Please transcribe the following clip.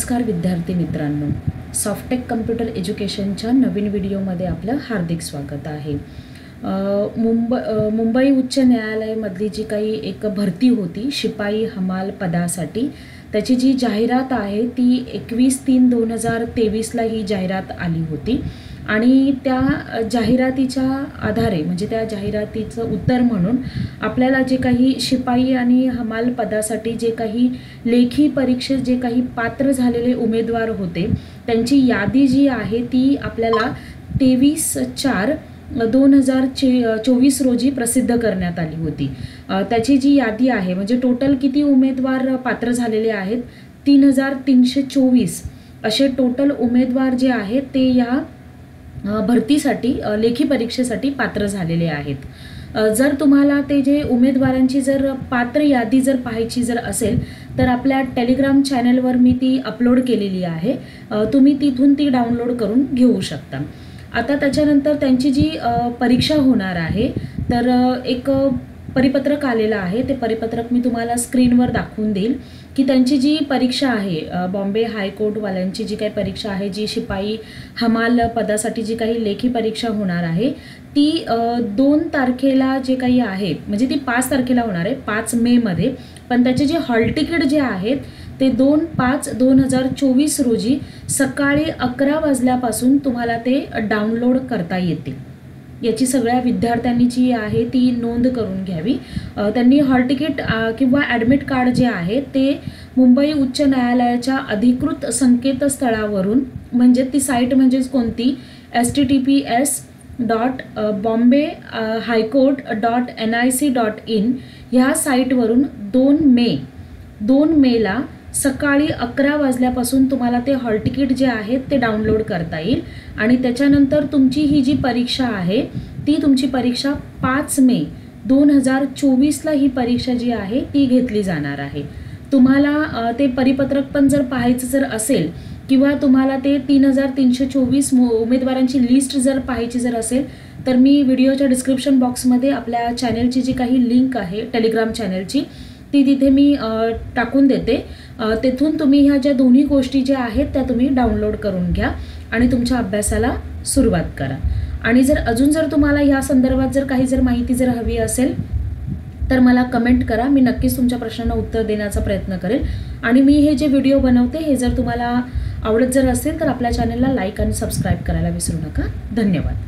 नमस्कार विद्यार्थी मित्रांनो, सॉफ्टटेक कम्प्युटर एज्युकेशनच्या नवीन व्हिडिओमध्ये आपलं हार्दिक स्वागत आहे। मुंबई उच्च न्यायालयामधली जी काही एक भरती होती शिपाई हमाल पदासाठी, त्याची जी जाहिरात आहे ती 21/3/2023 ला ही जाहिरात आली होती आणि त्या जाहिरातीच्या आधारे म्हणजे त्या जाहिरातीचं उत्तर म्हणून आपल्याला जे काही शिपाई आणि हमाल पदासाठी जे काही लेखी परीक्षेत जे काही पात्र झालेले उमेदवार होते त्यांची यादी जी आहे ती आपल्याला 23/4/2024 रोजी प्रसिद्ध करण्यात आली होती। त्याची जी यादी आहे म्हणजे टोटल किती उमेदवार पात्र झालेले आहेत 3324 असे टोटल उमेदवार जे आहेत ते या भरतीसाठी लेखी परीक्षेसाठी पात्र झालेले आहेत। जर तुम्हाला ते जे उमेदवारांची जर पात्र यादी जर पाहायची जर असेल तर आपल्या टेलिग्राम चॅनलवर मी ती अपलोड केलेली आहे, तुम्ही तिथून ती डाउनलोड करून घेऊ शकता। आता त्याच्यानंतर त्यांची जी परीक्षा होणार आहे तर एक परिपत्रक आलेलं आहे, ते परिपत्रक मी तुम्हाला स्क्रीनवर दाखवून देईल की त्यांची जी परीक्षा आहे बॉम्बे हायकोर्टवाल्यांची जी काही परीक्षा आहे, जी शिपाई हमाल पदासाठी जी काही लेखी परीक्षा होणार आहे ती 2 तारखेला जे काही आहे म्हणजे ती 5 तारखेला होणार आहे 5 मे मध्ये, पण त्याचे जे हॉल तिकीट जे आहेत ते 2/5/2024 रोजी सकाळी 11 वाजल्यापासून तुम्हाला ते डाउनलोड करता येतील। याची सगळ्या विद्यार्थ्यांनी जी आहे ती नोंद करून घ्यावी। त्यांनी हॉल तिकीट किंवा ॲडमिट कार्ड जे आहे ते मुंबई उच्च न्यायालयाच्या अधिकृत संकेतस्थळावरून म्हणजे ती साईट म्हणजेच कोणती https://bombay-highcourt.nic.in ह्या साईटवरून 2 मेला सकाळी 11 वाजल्यापासून तुम्हाला ते हॉल तिकीट जे आहे ते डाउनलोड करता येईल आणि त्याच्यानंतर तुमची ही जी परीक्षा आहे ती तुमची परीक्षा 5 मे 2024 ला ही परीक्षा जी आहे ती घेतली जाणार आहे। तुम्हाला ते परिपत्रक पण जर पाहायचं जर असेल किंवा तुम्हाला ते 3324 उमेदवारांची लिस्ट जर पाहायची जर असेल तर मी व्हिडिओच्या डिस्क्रिप्शन बॉक्समध्ये आपल्या चॅनलची जी काही लिंक आहे टेलिग्राम चॅनलची ती तिथे मी टाकून देते, तेथून तुम्ही ह्या ज्या दोन्ही गोष्टी ज्या आहेत त्या तुम्ही डाउनलोड करून घ्या आणि तुमच्या अभ्यासाला सुरुवात करा। आणि जर अजून जर तुम्हाला ह्या संदर्भात जर काही जर माहिती जर हवी असेल तर मला कमेंट करा, मी नक्कीच तुमच्या प्रश्नांना उत्तर देण्याचा प्रयत्न करेल। आणि मी हे जे व्हिडिओ बनवते हे जर तुम्हाला आवडत जर असेल तर आपल्या चॅनलला लाईक आणि सबस्क्राईब करायला विसरू नका। धन्यवाद।